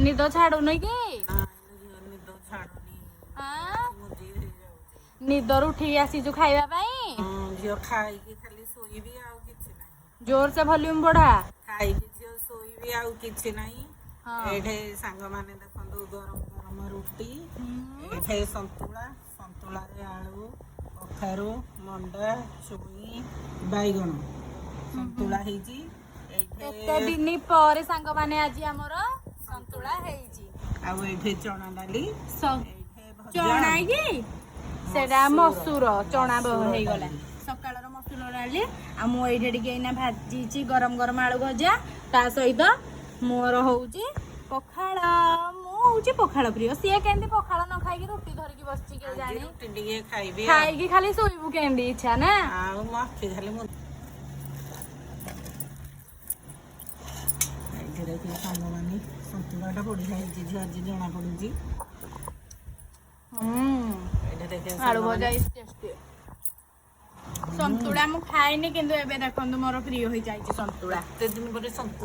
निद छाड़ुन कि निद छाड़ुनी निदर उठी आसीचु खाइबा झील खाई खाली शोबी आउ कि जोर से वॉल्यूम बढ़ा खाई झील शोबी आउ कि एठे सांग माने देखो गरम गरम रुटी एठे संतुला संतुला रे आलू कखारू मंडा छुई बैगण संतुला हेजी एते दिन पर सांग माने आज हमर संतुला हेजी आ एठे चना डाली चना की सेटा मसूर चना हे गला सकाळर मसूर डाली आ मु एठे टिके इना भाजीची गरम गरम आलू भजा ता सहित मोर होउची पखाळ मु होउची पखाळ प्रिय सिए केंदी पखाळ न खाई की रोटी धर की बसची के जानी रोटी टिके खाइबे खाई की खाली सोइबु केंदी इच्छा ना आ मक्खी खाली मु एठे के सांग माने संतुलाटा पड़ी जाई जी जना पड़ुची एठे देखे आलू भजा इज टेस्टी संतुला मु खाइनी किंतु एबे देखंतु मोर प्रिय होई जाई संतुला ते दिन पर संतुला